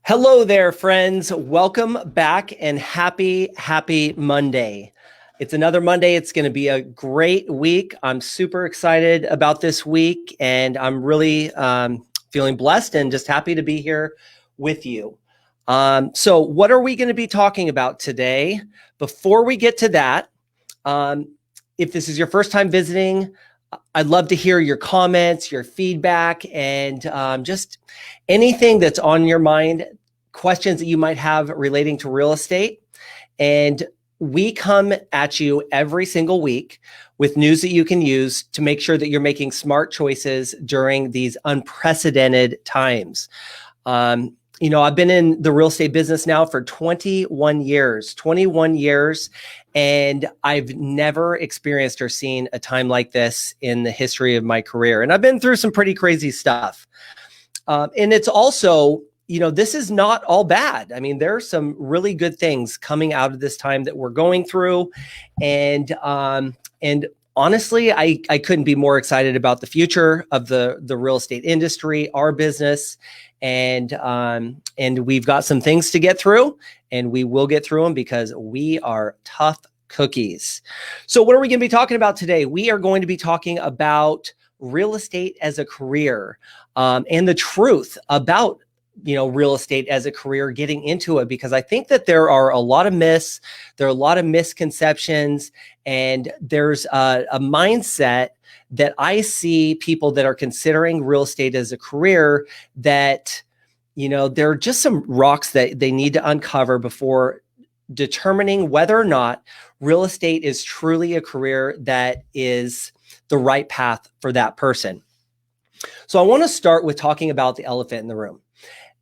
Hello there, friends. Welcome back and happy Monday. It's another Monday. It's going to be a great week. I'm super excited about this week, and I'm really feeling blessed and just happy to be here with you. So what are we going to be talking about today? Before we get to that, if this is your first time visiting, I'd love to hear your comments, your feedback, and just anything that's on your mind, questions that you might have relating to real estate. And we come at you every single week with news that you can use to make sure that you're making smart choices during these unprecedented times. I've been in the real estate business now for 21 years, and I've never experienced or seen a time like this in the history of my career. And I've been through some pretty crazy stuff. And it's also, this is not all bad. I mean, there are some really good things coming out of this time that we're going through. And honestly, I couldn't be more excited about the future of the real estate industry, our business. And we've got some things to get through, and we will get through them because we are tough cookies. So what are we going to be talking about today? We are going to be talking about real estate as a career, and the truth about real estate as a career, getting into it, because I think that there are a lot of myths, there are a lot of misconceptions, and there's a mindset that I see people that are considering real estate as a career that, there are just some rocks that they need to uncover before determining whether or not real estate is truly a career that is the right path for that person. So I want to start with talking about the elephant in the room.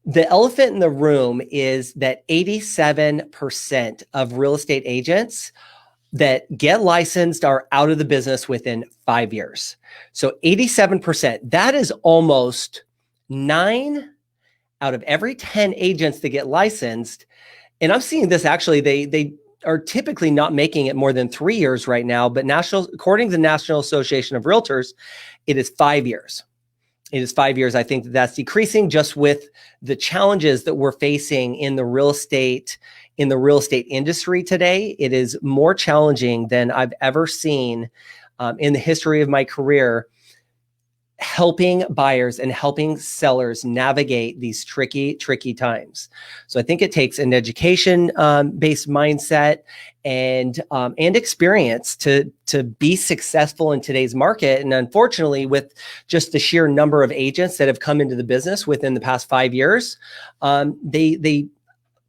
The elephant in the room is that 87% of real estate agents that get licensed are out of the business within 5 years. So 87%, that is almost 9 out of every 10 agents that get licensed. And I'm seeing this actually, they are typically not making it more than 3 years right now, but according to the National Association of Realtors, it is 5 years. It is 5 years. I think that's decreasing just with the challenges that we're facing in the real estate industry today. It is more challenging than I've ever seen in the history of my career, helping buyers and helping sellers navigate these tricky times. So I think it takes an education based mindset and experience to be successful in today's market. And unfortunately, with just the sheer number of agents that have come into the business within the past 5 years, they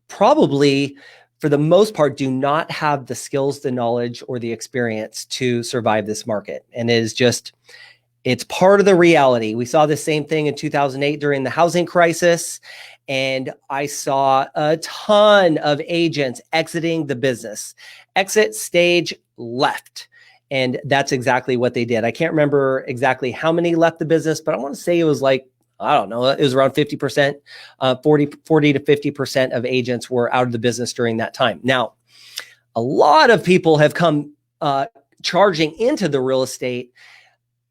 probably, for the most part, do not have the skills, the knowledge, or the experience to survive this market. And it's part of the reality. We saw the same thing in 2008 during the housing crisis, and I saw a ton of agents exiting the business. Exit stage left. And that's exactly what they did. I can't remember exactly how many left the business, but I want to say it was like, I don't know, it was around 50%, 40 to 50% of agents were out of the business during that time. Now, a lot of people have come charging into the real estate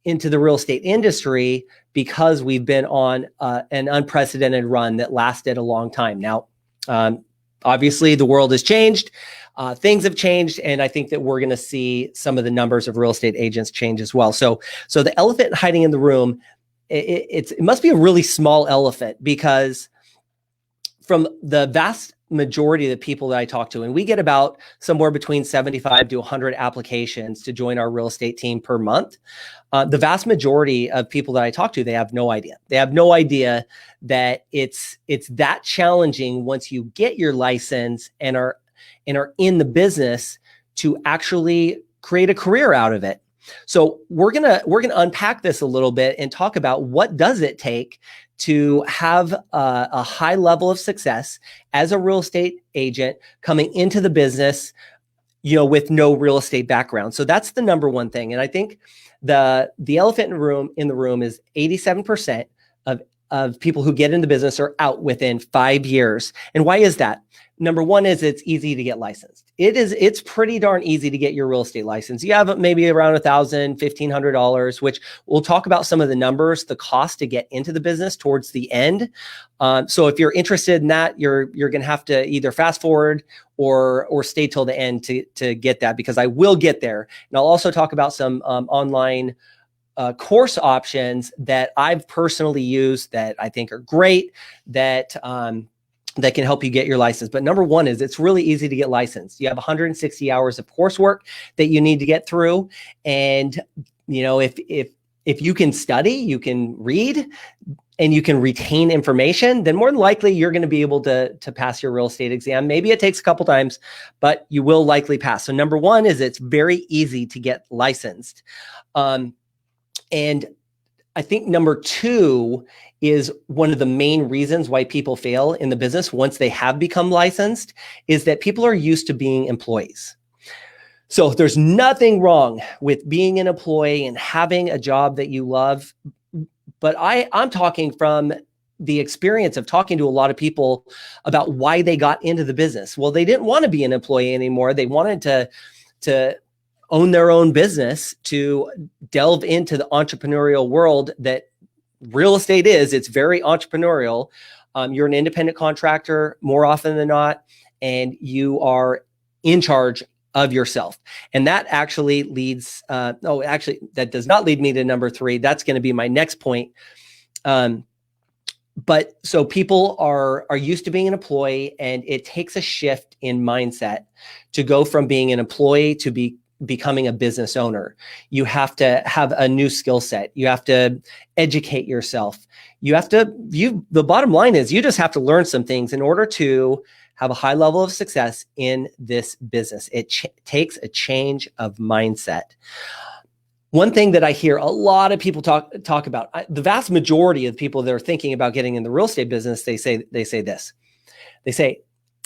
industry because we've been on an unprecedented run that lasted a long time. Now, obviously, the world has changed. Things have changed, and I think that we're going to see some of the numbers of real estate agents change as well. So the elephant hiding in the room, it must be a really small elephant, because from the vast majority of the people that I talk to, and we get about somewhere between 75 to 100 applications to join our real estate team per month. The vast majority of people that I talk to, they have no idea. They have no idea that it's that challenging once you get your license and are in the business to actually create a career out of it. So we're gonna unpack this a little bit and talk about what does it take to have a high level of success as a real estate agent coming into the business, with no real estate background. So that's the number one thing. And I think the elephant in the room is 87% of people who get in the business are out within 5 years. And why is that? number one is it's easy to get licensed. It's pretty darn easy to get your real estate license. You have maybe around $1,000, $1,500, which we'll talk about some of the numbers, the cost to get into the business towards the end. So if you're interested in that, you're going to have to either fast forward or stay till the end to get that, because I will get there. And I'll also talk about some online course options that I've personally used that I think are great, that can help you get your license. But number one is it's really easy to get licensed. You have 160 hours of coursework that you need to get through. And, if you can study, you can read, and you can retain information, then more than likely you're going to be able to pass your real estate exam. Maybe it takes a couple times, but you will likely pass. So number one is it's very easy to get licensed. And I think number two is one of the main reasons why people fail in the business once they have become licensed is that people are used to being employees. So there's nothing wrong with being an employee and having a job that you love. But I'm talking from the experience of talking to a lot of people about why they got into the business. Well, they didn't want to be an employee anymore. They wanted to own their own business, to delve into the entrepreneurial world that real estate is. It's very entrepreneurial. You're an independent contractor more often than not, and you are in charge of yourself. And that actually leads, that does not lead me to number three. That's going to be my next point. But so people are used to being an employee, and it takes a shift in mindset to go from being an employee to becoming a business owner. You have to have a new skill set. You have to educate yourself. The bottom line is you just have to learn some things in order to have a high level of success in this business. It takes a change of mindset. One thing that I hear a lot of people talk about, the vast majority of people that are thinking about getting in the real estate business, they say this. They say,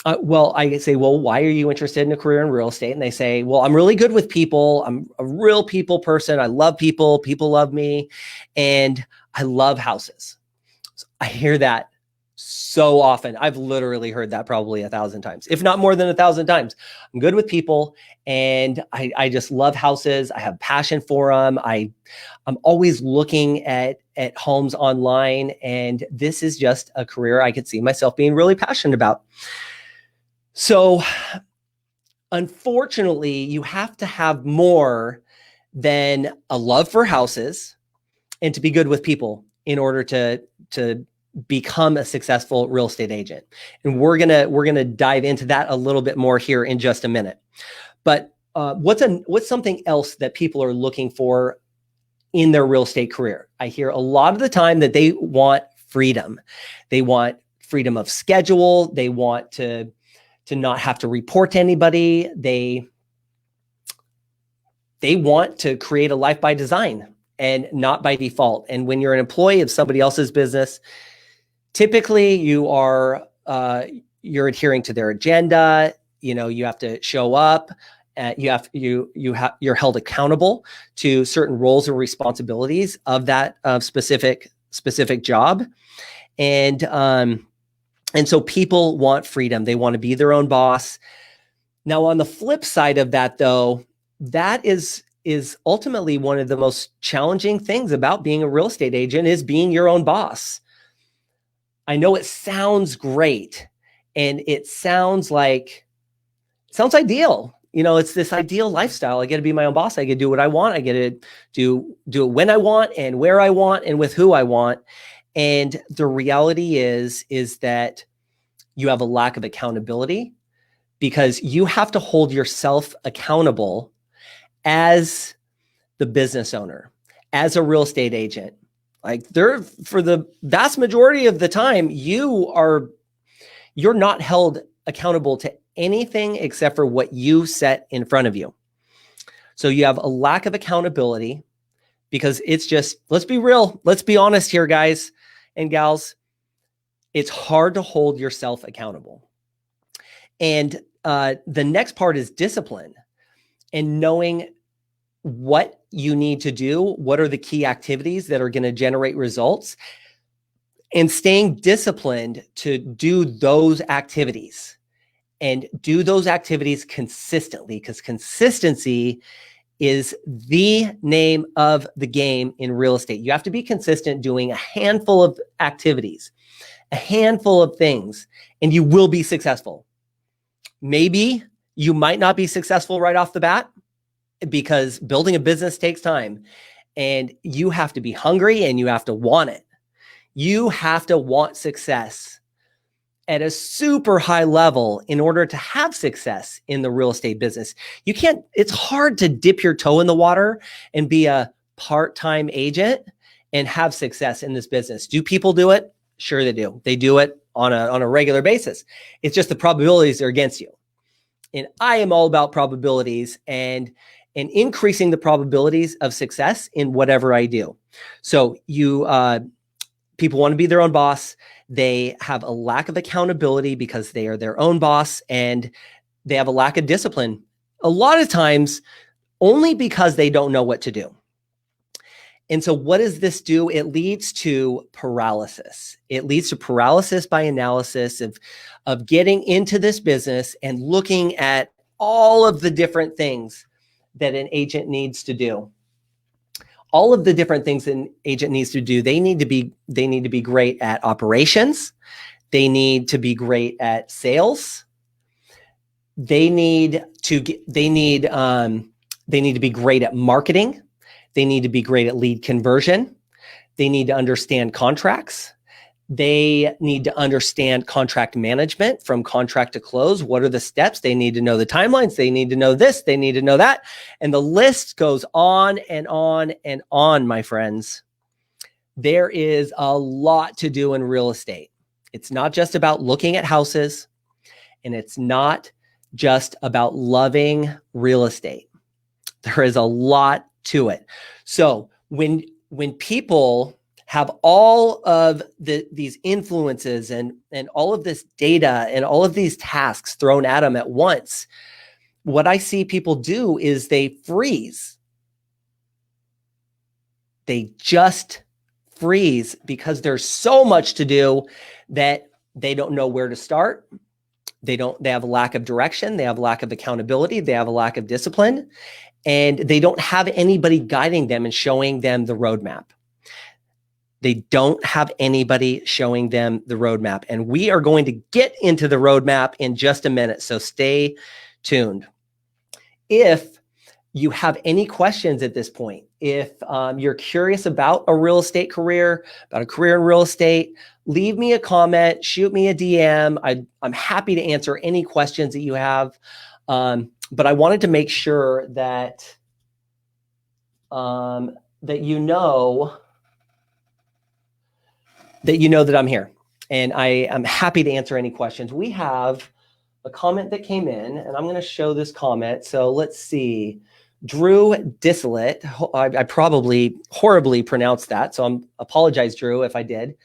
I say, why are you interested in a career in real estate? And they say, well, I'm really good with people. I'm a real people person. I love people. People love me. And I love houses. So I hear that so often. I've literally heard that probably 1,000 times, if not more than 1,000 times. I'm good with people, and I just love houses. I have passion for them. I'm always looking at homes online, and this is just a career I could see myself being really passionate about. So unfortunately, you have to have more than a love for houses and to be good with people in order to become a successful real estate agent. And we're gonna dive into that a little bit more here in just a minute. But what's something else that people are looking for in their real estate career? I hear a lot of the time that they want freedom. They want freedom of schedule. They want to not have to report to anybody. They want to create a life by design and not by default. And when you're an employee of somebody else's business, typically you're adhering to their agenda. You have to show up. You're held accountable to certain roles and responsibilities of that specific job. And so people want freedom. They want to be their own boss. Now, on the flip side of that, though, that is ultimately one of the most challenging things about being a real estate agent is being your own boss. I know it sounds great, and it sounds ideal. It's this ideal lifestyle. I get to be my own boss. I get to do what I want. I get to do it when I want and where I want and with who I want. And the reality is that you have a lack of accountability because you have to hold yourself accountable as the business owner, as a real estate agent. For the vast majority of the time, you're not held accountable to anything except for what you set in front of you. So you have a lack of accountability because it's just, let's be real. Let's be honest here, guys and gals. It's hard to hold yourself accountable. And the next part is discipline and knowing what you need to do. What are the key activities that are going to generate results, and staying disciplined to do those activities and do those activities consistently, because consistency is the name of the game in real estate. You have to be consistent doing a handful of activities, a handful of things, and you will be successful. Maybe you might not be successful right off the bat, because building a business takes time, and you have to be hungry and you have to want it. You have to want success at a super high level in order to have success in the real estate business. You can't, it's hard to dip your toe in the water and be a part-time agent and have success in this business. Do people do it? Sure they do. They do it on a regular basis. It's just the probabilities are against you. And I am all about probabilities and increasing the probabilities of success in whatever I do. So people want to be their own boss. They have a lack of accountability because they are their own boss, and they have a lack of discipline. A lot of times only because they don't know what to do. And so what does this do? It leads to paralysis. It leads to paralysis by analysis of getting into this business and looking at all of the different things that an agent needs to do. All of the different things an agent needs to do. They need to be great at operations. They need to be great at sales. They need to be great at marketing. They need to be great at lead conversion. They need to understand contracts. They need to understand contract management from contract to close. What are the steps? They need to know the timelines. They need to know this. They need to know that. And the list goes on and on and on, my friends. There is a lot to do in real estate. It's not just about looking at houses, and it's not just about loving real estate. There is a lot to it. So when people have all of these influences and all of this data and all of these tasks thrown at them at once, what I see people do is they freeze. They just freeze because there's so much to do that they don't know where to start. They have a lack of direction. They have a lack of accountability. They have a lack of discipline, and they don't have anybody guiding them and showing them the roadmap. They don't have anybody showing them the roadmap. And we are going to get into the roadmap in just a minute. So stay tuned. If you have any questions at this point, if you're curious about a real estate career, about a career in real estate, leave me a comment, shoot me a DM. I'm happy to answer any questions that you have. But I wanted to make sure that you know that I'm here, and I am happy to answer any questions. We have a comment that came in, and I'm going to show this comment. So let's see. Drew Disselet. I probably horribly pronounced that, so I apologize, Drew, if I did.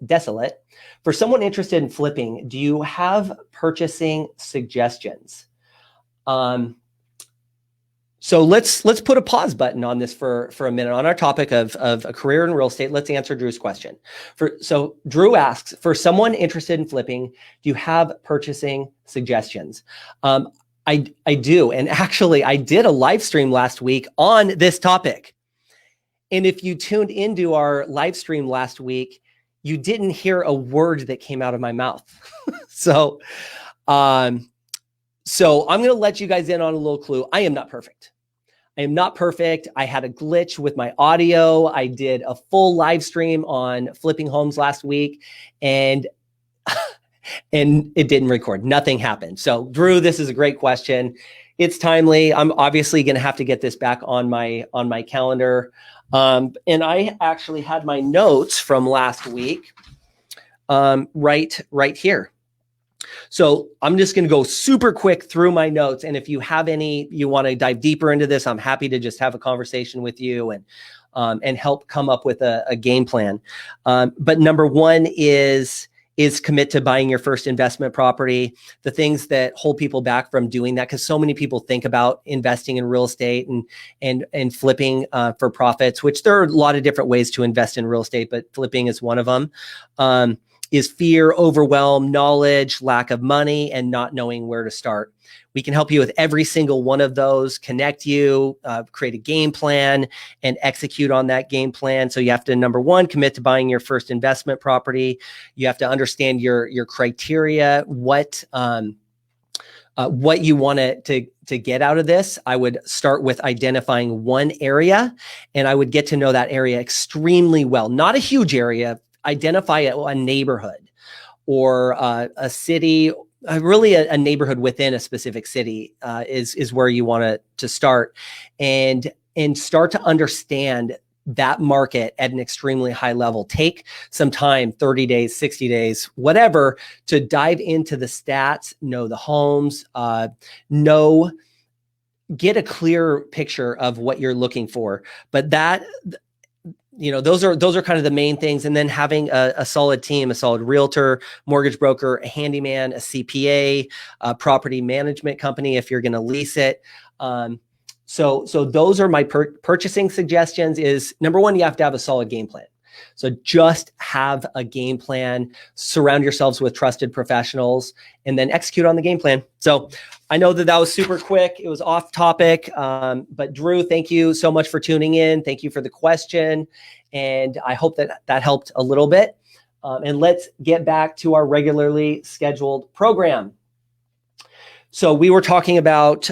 Desolate. For someone interested in flipping, do you have purchasing suggestions? So let's put a pause button on this for a minute on our topic of a career in real estate. Let's answer Drew's question. So Drew asks, for someone interested in flipping, do you have purchasing suggestions? I do. And actually, I did a live stream last week on this topic. And if you tuned into our live stream last week, you didn't hear a word that came out of my mouth. So I'm going to let you guys in on a little clue. I am not perfect. I am not perfect. I had a glitch with my audio. I did a full live stream on flipping homes last week, and it didn't record. Nothing happened. So Drew, this is a great question. It's timely. I'm obviously going to have to get this back on my calendar. And I actually had my notes from last week right here. So I'm just going to go super quick through my notes. And if you have you want to dive deeper into this, I'm happy to just have a conversation with you and help come up with a game plan. But number one is commit to buying your first investment property. The things that hold people back from doing that, because so many people think about investing in real estate and flipping for profits, which there are a lot of different ways to invest in real estate, but flipping is one of them. is fear, overwhelm, knowledge, lack of money, and not knowing where to start. We can help you with every single one of those, connect you, create a game plan, and execute on that game plan. So you have to, number one, commit to buying your first investment property. You have to understand your criteria, what you want to get out of this. I would start with identifying one area, and I would get to know that area extremely well. Not a huge area. Identify a neighborhood or a city. Really, a neighborhood within a specific city is where you want to start, and start to understand that market at an extremely high level. Take some time, 30 days, 60 days, whatever, to dive into the stats, know the homes, get a clear picture of what you're looking for. But that, those are kind of the main things. And then having a solid team, a solid realtor, mortgage broker, a handyman, a CPA, a property management company if you're going to lease it. So those are my purchasing suggestions. Is number one, you have to have a solid game plan. So just have a game plan, surround yourselves with trusted professionals, and then execute on the game plan. So I know that was super quick. It was off topic, but Drew, thank you so much for tuning in. Thank you for the question. And I hope that helped a little bit. And let's get back to our regularly scheduled program. So we were talking about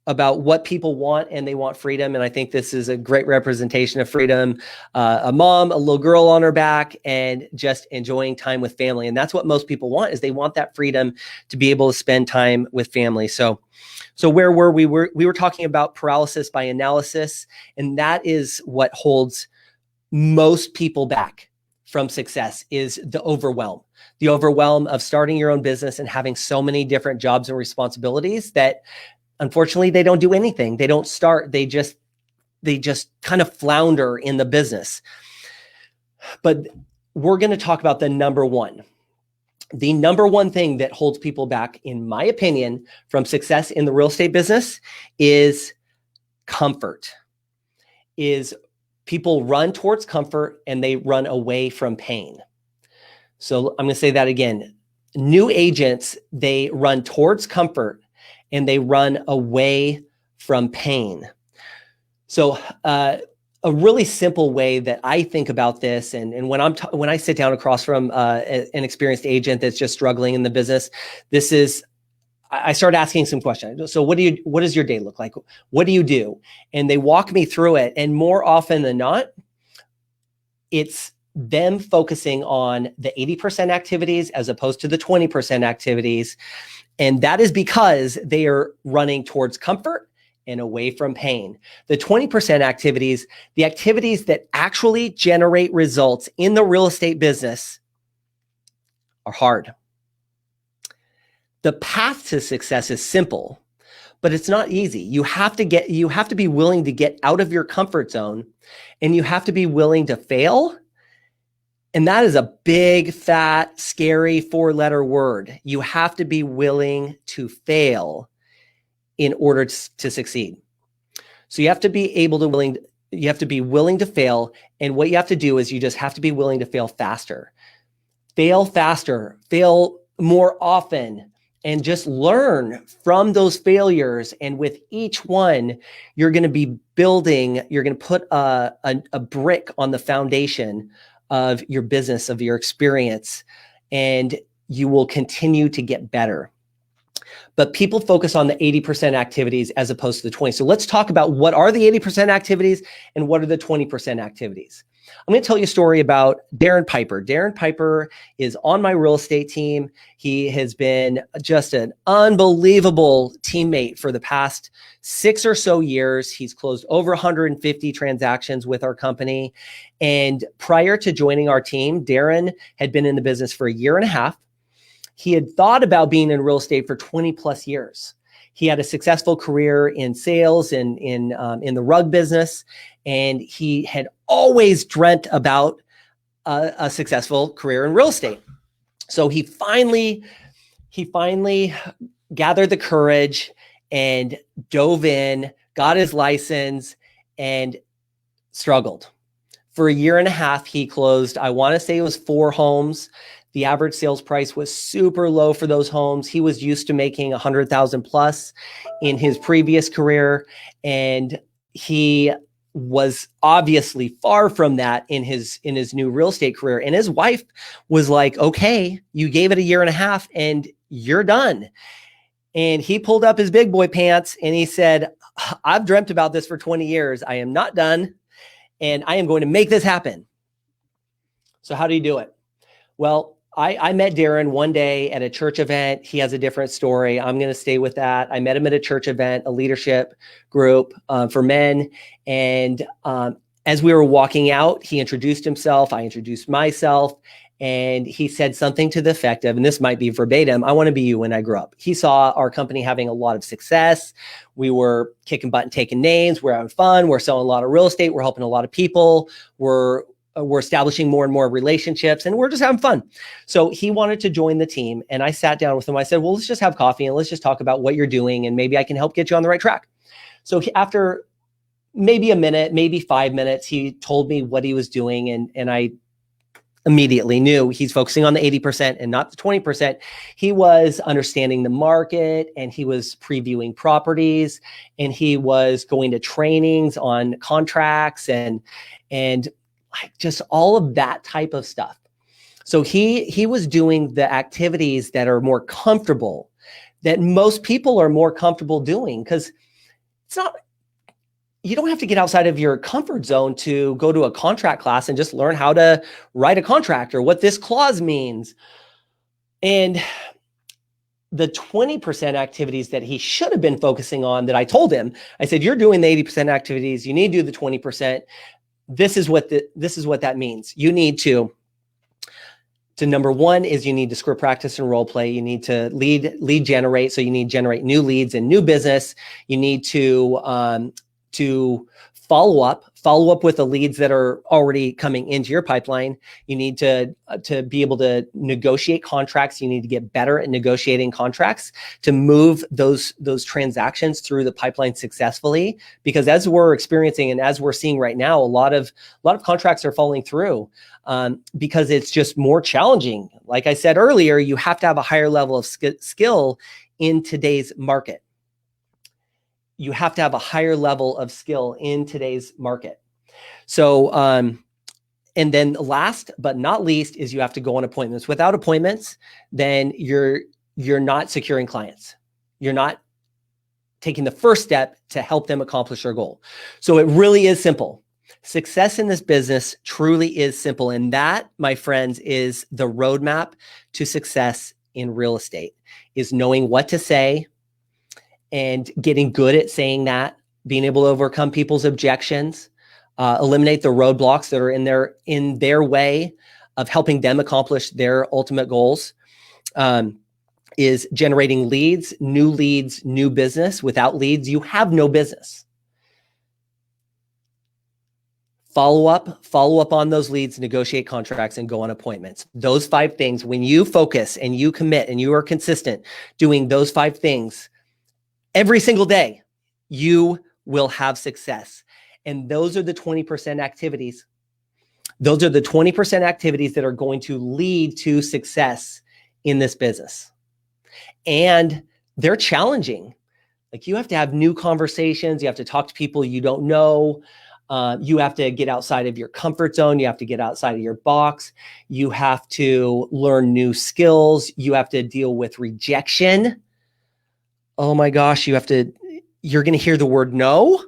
what people want, and they want freedom. And I think this is a great representation of freedom. A mom, a little girl on her back, and just enjoying time with family. And that's what most people want, is they want that freedom to be able to spend time with family. So where were we? We were talking about paralysis by analysis, and that is what holds most people back from success, is the overwhelm of starting your own business and having so many different jobs and responsibilities that unfortunately they don't do anything. They don't start. They just kind of flounder in the business. But we're going to talk about the number one thing that holds people back, in my opinion, from success in the real estate business is comfort. Is people run towards comfort and they run away from pain. So I'm going to say that again. New agents, they run towards comfort and they run away from pain. So a really simple way that I think about this, and when I sit down across from an experienced agent that's just struggling in the business, I start asking some questions. So what does your day look like? What do you do? And they walk me through it. And more often than not, it's them focusing on the 80% activities as opposed to the 20% activities. And that is because they are running towards comfort and away from pain. The 20% activities, the activities that actually generate results in the real estate business, are hard. The path to success is simple, but it's not easy. You have to be willing to get out of your comfort zone, and you have to be willing to fail. And that is a big, fat, scary 4-letter word. You have to be willing to fail in order to succeed. So you have to be willing to fail. And what you have to do is you just have to be willing to fail faster, fail more often, and just learn from those failures. And with each one, you're going to put a brick on the foundation of your business, of your experience, and you will continue to get better. But people focus on the 80% activities as opposed to the 20. So let's talk about what are the 80% activities and what are the 20% activities. I'm going to tell you a story about Darren Piper. Darren Piper is on my real estate team. He has been just an unbelievable teammate for the past 6 or so years. He's closed over 150 transactions with our company. And prior to joining our team, Darren had been in the business for 1.5 years. He had thought about being in real estate for 20 plus years. He had a successful career in sales and in the rug business, and he had always dreamt about a successful career in real estate. So he finally gathered the courage and dove in, got his license, and struggled. For 1.5 years, he closed, I want to say it was 4 homes. The average sales price was super low for those homes. He was used to making 100,000 plus in his previous career, and he was obviously far from that in his new real estate career. And his wife was like, okay, you gave it a year and a half and you're done. And he pulled up his big boy pants and he said, I've dreamt about this for 20 years. I am not done, and I am going to make this happen. So how do you do it? Well, I met Darren one day at a church event. He has a different story. I'm going to stay with that. I met him at a church event, a leadership group for men. And as we were walking out, he introduced himself. I introduced myself. And he said something to the effect of, and this might be verbatim, I want to be you when I grow up. He saw our company having a lot of success. We were kicking butt and taking names. We're having fun. We're selling a lot of real estate. We're helping a lot of people. We're establishing more and more relationships, and we're just having fun. So he wanted to join the team, and I sat down with him. I said, well, let's just have coffee and let's just talk about what you're doing, and maybe I can help get you on the right track. So after maybe a minute, maybe 5 minutes, he told me what he was doing, and I immediately knew he's focusing on the 80% and not the 20%. He was understanding the market, and he was previewing properties, and he was going to trainings on contracts and like just all of that type of stuff. So he was doing the activities that are more comfortable, that most people are more comfortable doing, because it's not, you don't have to get outside of your comfort zone to go to a contract class and just learn how to write a contract or what this clause means. And the 20% activities that he should have been focusing on, that I told him, I said, you're doing the 80% activities, you need to do the 20%. This is what that means. You need to number one is you need to script practice and role play. You need to lead generate. So you need to generate new leads and new business. You need to follow up with the leads that are already coming into your pipeline. You need to be able to negotiate contracts. You need to get better at negotiating contracts to move those transactions through the pipeline successfully. Because as we're experiencing and as we're seeing right now, a lot of contracts are falling through because it's just more challenging. Like I said earlier, you have to have a higher level of skill in today's market. You have to have a higher level of skill in today's market. So, and then last but not least is you have to go on appointments. Without appointments, then you're not securing clients. You're not taking the first step to help them accomplish their goal. So it really is simple. Success in this business truly is simple. And that, my friends, is the roadmap to success in real estate, is knowing what to say, and getting good at saying that, being able to overcome people's objections, eliminate the roadblocks that are in their way of helping them accomplish their ultimate goals, is generating leads, new business. Without leads, you have no business. Follow up on those leads, negotiate contracts, and go on appointments. Those 5 things, when you focus and you commit and you are consistent doing those 5 things, every single day, you will have success. And those are the 20% activities. Those are the 20% activities that are going to lead to success in this business. And they're challenging. Like, you have to have new conversations. You have to talk to people you don't know. You have to get outside of your comfort zone. You have to get outside of your box. You have to learn new skills. You have to deal with rejection. Oh my gosh, you're going to hear the word no.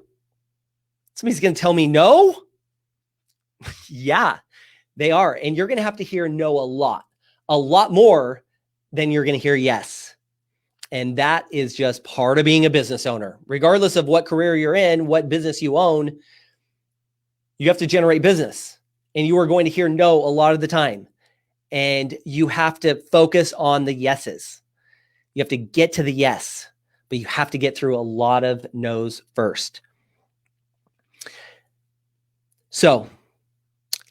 Somebody's going to tell me no. Yeah, they are. And you're going to have to hear no a lot more than you're going to hear yes. And that is just part of being a business owner. Regardless of what career you're in, what business you own, you have to generate business, and you are going to hear no a lot of the time. And you have to focus on the yeses. You have to get to the yes, but you have to get through a lot of no's first. So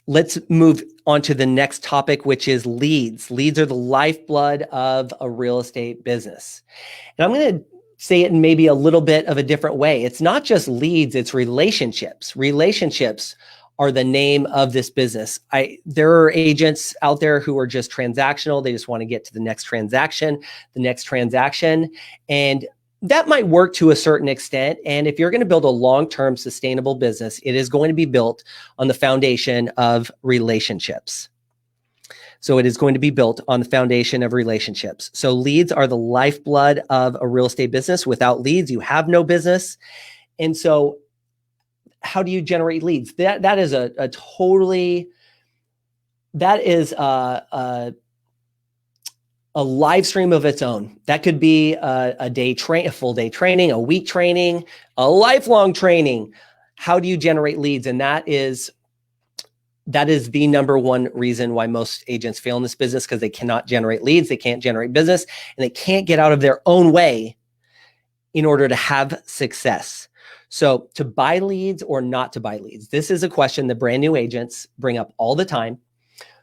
let's move on to the next topic, which is leads. Leads are the lifeblood of a real estate business. And I'm going to say it in maybe a little bit of a different way. It's not just leads, it's relationships. Relationships are the name of this business. There are agents out there who are just transactional. They just want to get to the next transaction, and that might work to a certain extent. And if you're going to build a long-term sustainable business, it is going to be built on the foundation of relationships. So it is going to be built on the foundation of relationships. So leads are the lifeblood of a real estate business. Without leads, you have no business. And so how do you generate leads? That is a live stream of its own. That could be a full day training, a week training, a lifelong training. How do you generate leads? And that is the number one reason why most agents fail in this business, because they cannot generate leads, they can't generate business, and they can't get out of their own way in order to have success. So to buy leads or not to buy leads, this is a question that brand new agents bring up all the time.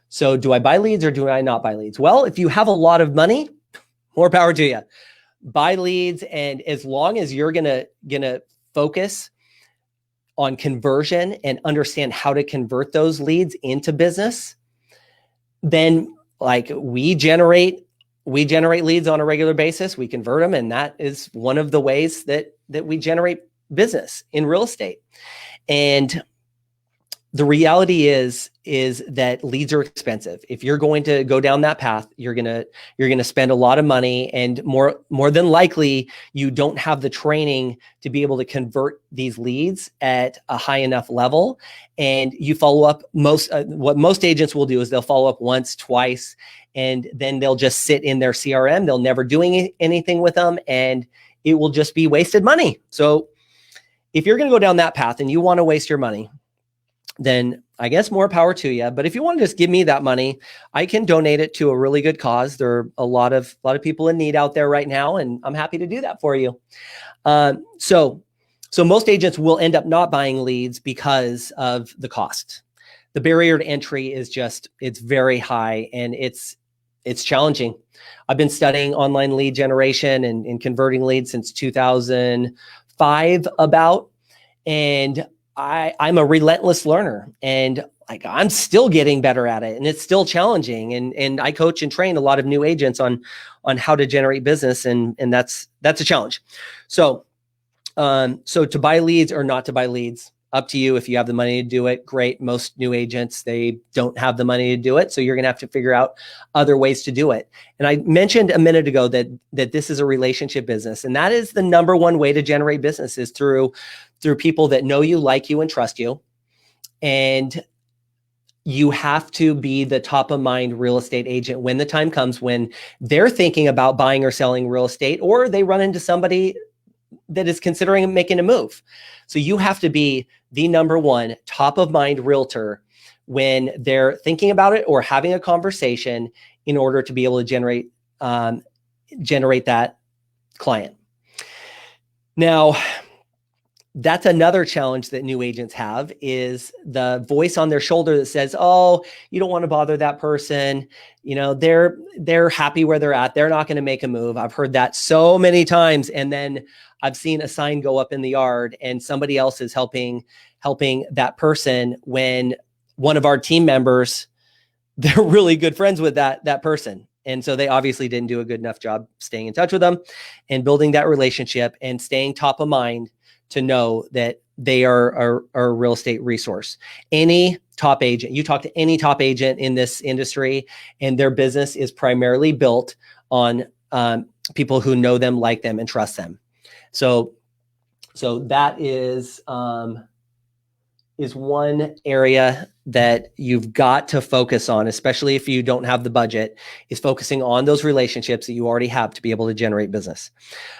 So do I buy leads or do I not buy leads? Well, if you have a lot of money, more power to you. Buy leads, and as long as you're gonna focus on conversion and understand how to convert those leads into business, then like we generate leads on a regular basis, we convert them, and that is one of the ways that we generate business in real estate. And the reality is that leads are expensive. If you're going to go down that path, you're gonna spend a lot of money, and more than likely, you don't have the training to be able to convert these leads at a high enough level. And you follow up. What most agents will do is they'll follow up once, twice, and then they'll just sit in their CRM. They'll never do anything with them, and it will just be wasted money. So if you're going to go down that path and you want to waste your money, then I guess more power to you. But if you want to just give me that money, I can donate it to a really good cause. There are a lot of people in need out there right now, and I'm happy to do that for you. So most agents will end up not buying leads because of the cost. The barrier to entry is it's very high, and it's challenging. I've been studying online lead generation and converting leads since 2005 and I'm a relentless learner, and like I'm still getting better at it, and it's still challenging. And I coach and train a lot of new agents on how to generate business, and that's a challenge. So to buy leads or not to buy leads, up to you. If you have the money to do it, great. Most new agents, they don't have the money to do it, so you're going to have to figure out other ways to do it. And I mentioned a minute ago that this is a relationship business, and that is the number one way to generate business is through people that know you, like you, and trust you. And you have to be the top of mind real estate agent when the time comes when they're thinking about buying or selling real estate, or they run into somebody that is considering making a move. So you have to be the number one top of mind realtor when they're thinking about it or having a conversation in order to be able to generate that client. Now, that's another challenge that new agents have, is the voice on their shoulder that says, oh, you don't want to bother that person. You know, they're happy where they're at. They're not going to make a move. I've heard that so many times. And then I've seen a sign go up in the yard and somebody else is helping that person when one of our team members, they're really good friends with that person. And so they obviously didn't do a good enough job staying in touch with them and building that relationship and staying top of mind to know that they are a real estate resource. Any top agent, you talk to any top agent in this industry, and their business is primarily built on people who know them, like them, and trust them. So that is one area that you've got to focus on, especially if you don't have the budget, is focusing on those relationships that you already have to be able to generate business.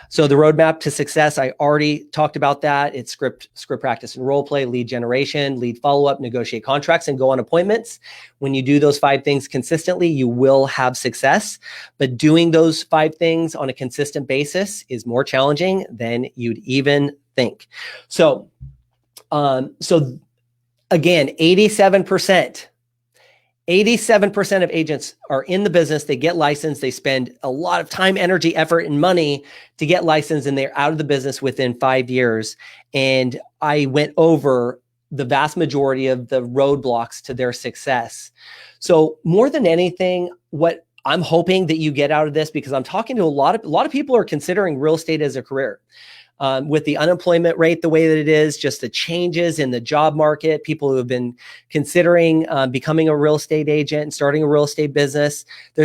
So the roadmap to success, I already talked about that. It's script practice and role play, lead generation, lead follow-up, negotiate contracts, and go on appointments. When you do those 5 things consistently, you will have success. But doing those 5 things on a consistent basis is more challenging than you'd even think. So again, 87% of agents are in the business. They get licensed. They spend a lot of time, energy, effort, and money to get licensed, and they're out of the business within 5 years. And I went over the vast majority of the roadblocks to their success. So more than anything, what I'm hoping that you get out of this, because I'm talking to a lot of people are considering real estate as a career. With the unemployment rate the way that it is, just the changes in the job market, people who have been considering becoming a real estate agent and starting a real estate business,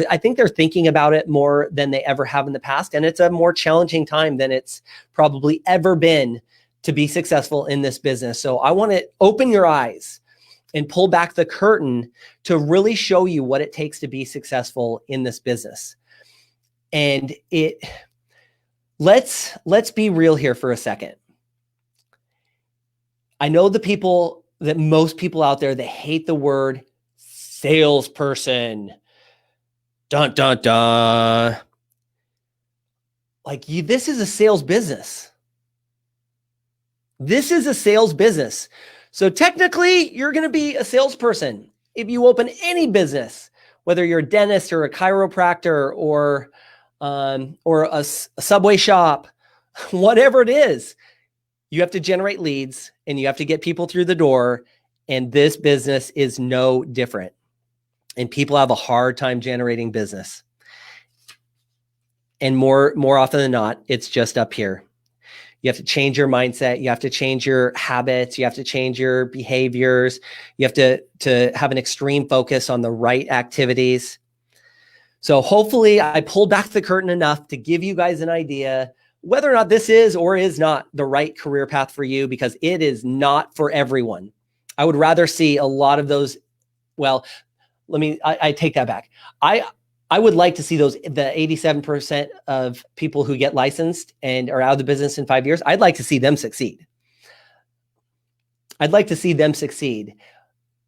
I think they're thinking about it more than they ever have in the past. And it's a more challenging time than it's probably ever been to be successful in this business. So I want to open your eyes and pull back the curtain to really show you what it takes to be successful in this business. And let's be real here for a second. I know most people out there that hate the word salesperson. Dun, dun, dun. This is a sales business. This is a sales business. So technically, you're going to be a salesperson. If you open any business, whether you're a dentist or a chiropractor or a Subway shop, whatever it is, you have to generate leads and you have to get people through the door. And this business is no different. And people have a hard time generating business. And more often than not, it's just up here. You have to change your mindset. You have to change your habits. You have to change your behaviors. You have to have an extreme focus on the right activities. So hopefully I pulled back the curtain enough to give you guys an idea whether or not this is or is not the right career path for you, because it is not for everyone. I would rather see a lot of those. Well, I take that back. I would like to see the 87% of people who get licensed and are out of the business in 5 years. I'd like to see them succeed. I'd like to see them succeed.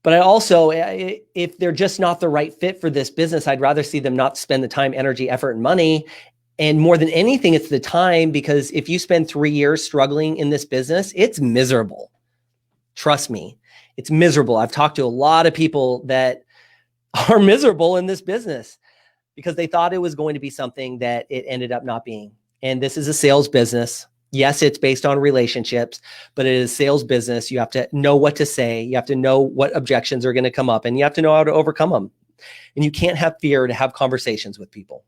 But I also, if they're just not the right fit for this business, I'd rather see them not spend the time, energy, effort, and money. And more than anything, it's the time, because if you spend 3 years struggling in this business, it's miserable. Trust me, it's miserable. I've talked to a lot of people that are miserable in this business because they thought it was going to be something that it ended up not being. And this is a sales business. Yes, it's based on relationships, but it is a sales business. You have to know what to say. You have to know what objections are going to come up, and you have to know how to overcome them. And you can't have fear to have conversations with people.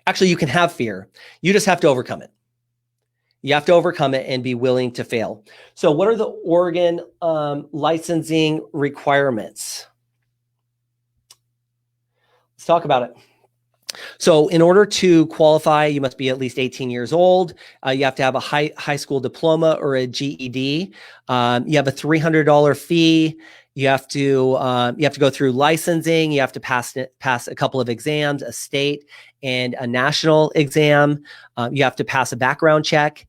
Actually, you can have fear. You just have to overcome it. You have to overcome it and be willing to fail. So what are the Oregon licensing requirements? Let's talk about it. So in order to qualify, you must be at least 18 years old. You have to have a high school diploma or a GED. You have a $300 fee. You have to go through licensing. You have to pass a couple of exams, a state and a national exam. You have to pass a background check.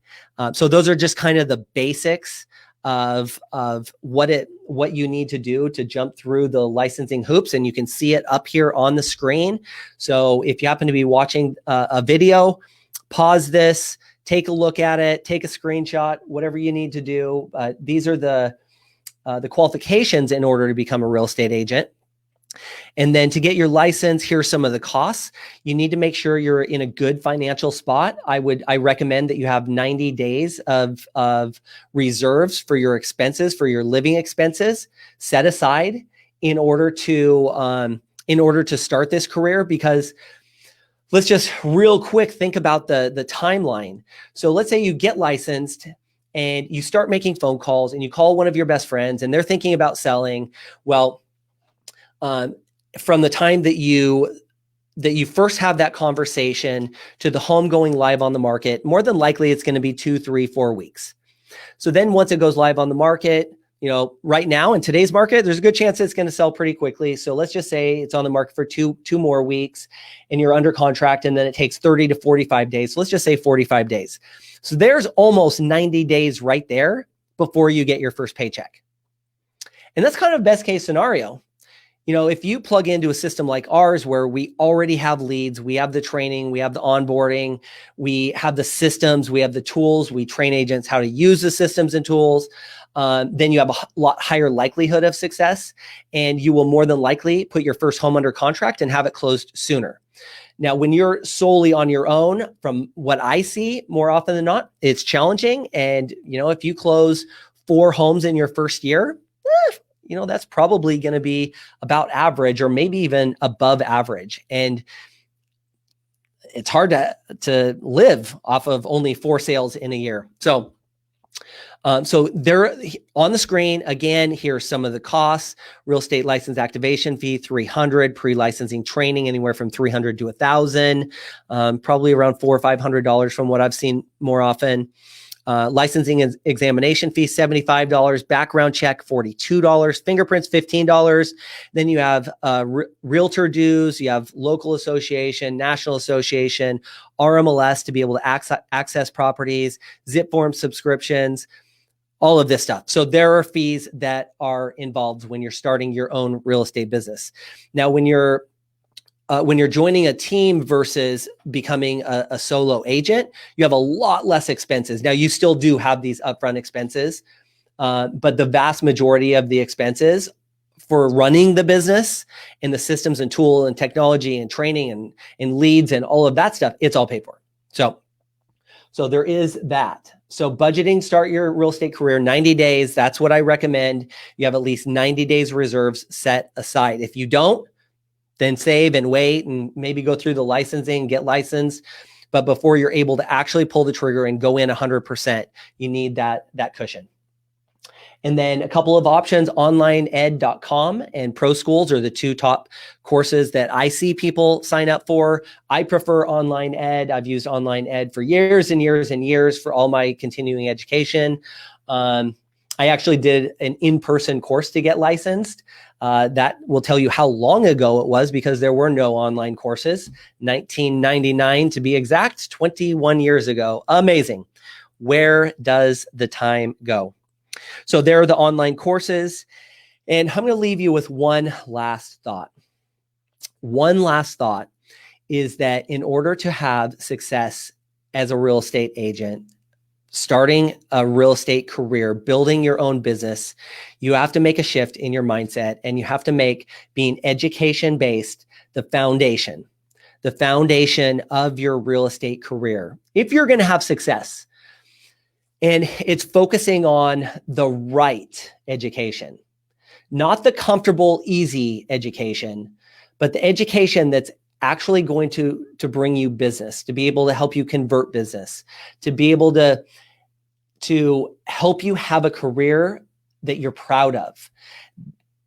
So those are just kind of the basics of what you need to do to jump through the licensing hoops, and you can see it up here on the screen. So if you happen to be watching a video, pause this, take a look at it, take a screenshot, whatever you need to do. These are the qualifications in order to become a real estate agent. And then to get your license, here's some of the costs. You need to make sure you're in a good financial spot. I recommend that you have 90 days of reserves for your expenses, for your living expenses set aside in order to start this career. Because let's just real quick think about the timeline. So let's say you get licensed and you start making phone calls and you call one of your best friends and they're thinking about selling. Well, from the time that you first have that conversation to the home going live on the market, more than likely it's going to be 2, 3, 4 weeks. So then once it goes live on the market, right now in today's market, there's a good chance it's going to sell pretty quickly. So let's just say it's on the market for two more weeks and you're under contract, and then it takes 30 to 45 days. So let's just say 45 days. So there's almost 90 days right there before you get your first paycheck. And that's kind of best case scenario. If you plug into a system like ours where we already have leads, we have the training, we have the onboarding, we have the systems, we have the tools, we train agents how to use the systems and tools, then you have a lot higher likelihood of success, and you will more than likely put your first home under contract and have it closed sooner. Now, when you're solely on your own, from what I see more often than not, it's challenging. And, if you close 4 homes in your first year, that's probably going to be about average or maybe even above average. And it's hard to live off of only 4 sales in a year. So there on the screen, again, here's some of the costs. Real estate license activation fee, $300, pre-licensing training, anywhere from $300 to $1,000, probably around $400 or $500 from what I've seen more often. Licensing and examination fee, $75, background check, $42, fingerprints, $15. Then you have realtor dues, you have local association, national association, RMLS to be able to access properties, zip form subscriptions, all of this stuff. So there are fees that are involved when you're starting your own real estate business. Now, when you're joining a team versus becoming a solo agent, you have a lot less expenses. Now, you still do have these upfront expenses, but the vast majority of the expenses for running the business and the systems and tool and technology and training and leads and all of that stuff, it's all paid for. So there is that. So budgeting, start your real estate career, 90 days. That's what I recommend. You have at least 90 days reserves set aside. If you don't, then save and wait and maybe go through the licensing, get licensed. But before you're able to actually pull the trigger and go in 100%, you need that cushion. And then a couple of options, onlineed.com and Pro Schools are the 2 top courses that I see people sign up for. I prefer Online Ed. I've used Online Ed for years and years and years for all my continuing education. I actually did an in-person course to get licensed. That will tell you how long ago it was because there were no online courses. 1999 to be exact, 21 years ago. Amazing. Where does the time go? So there are the online courses. And I'm going to leave you with one last thought. One last thought is that in order to have success as a real estate agent, starting a real estate career, building your own business, you have to make a shift in your mindset, and you have to make being education-based the foundation of your real estate career. If you're going to have success, and it's focusing on the right education, not the comfortable, easy education, but the education that's actually going to bring you business, to be able to help you convert business, to be able to help you have a career that you're proud of,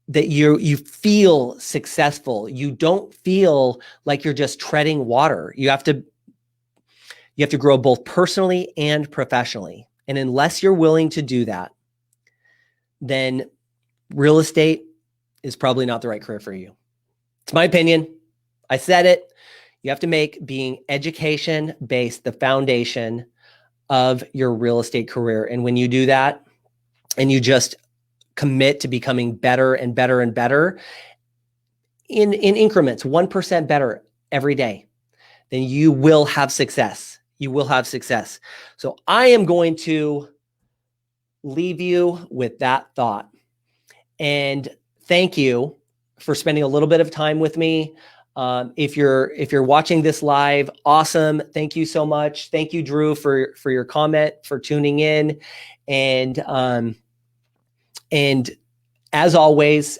that you feel successful. You don't feel like you're just treading water. You have to grow both personally and professionally. And unless you're willing to do that, then real estate is probably not the right career for you. It's my opinion. I said it. You have to make being education-based the foundation of your real estate career. And when you do that, and you just commit to becoming better and better and better in increments, 1% better every day, then you will have success. You will have success. So I am going to leave you with that thought. And thank you for spending a little bit of time with me. If you're watching this live, awesome. Thank you so much. Thank you, Drew, for your comment, for tuning in. And as always,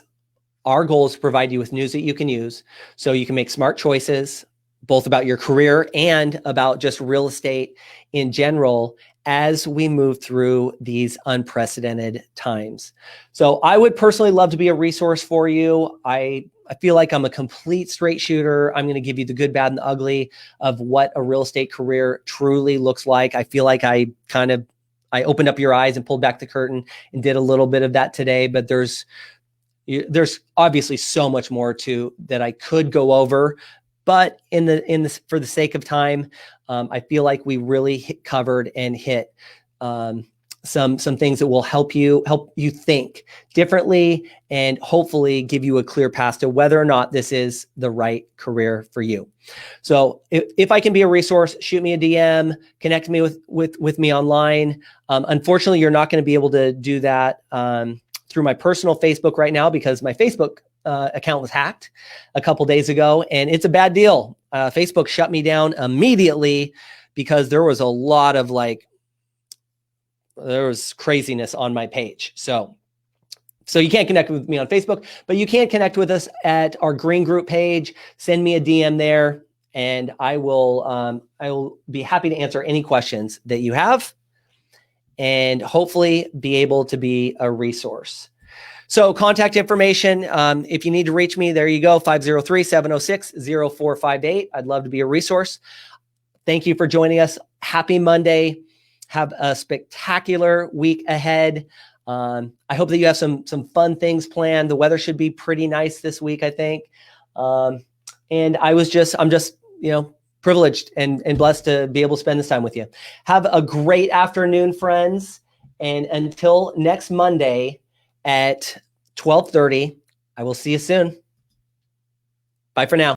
our goal is to provide you with news that you can use so you can make smart choices, both about your career and about just real estate in general as we move through these unprecedented times. So I would personally love to be a resource for you. I feel like I'm a complete straight shooter. I'm going to give you the good, bad, and the ugly of what a real estate career truly looks like. I feel like I opened up your eyes and pulled back the curtain and did a little bit of that today, but there's obviously so much more to that I could go over. But for the sake of time, I feel like we really covered and hit some things that will help you think differently and hopefully give you a clear path to whether or not this is the right career for you. So if I can be a resource, shoot me a DM, connect me with me online. Unfortunately, you're not going to be able to do that through my personal Facebook right now because my Facebook account was hacked a couple days ago, and it's a bad deal. Facebook shut me down immediately because there was a lot of there was craziness on my page. So you can't connect with me on Facebook, but you can connect with us at our green group page. Send me a DM there, and I will be happy to answer any questions that you have, and hopefully be able to be a resource. So contact information, if you need to reach me, there you go, 503-706-0458. I'd love to be a resource. Thank you for joining us. Happy Monday. Have a spectacular week ahead. I hope that you have some fun things planned. The weather should be pretty nice this week, I think. And I'm just, privileged and blessed to be able to spend this time with you. Have a great afternoon, friends. And until next Monday at 12:30, I will see you soon. Bye for now.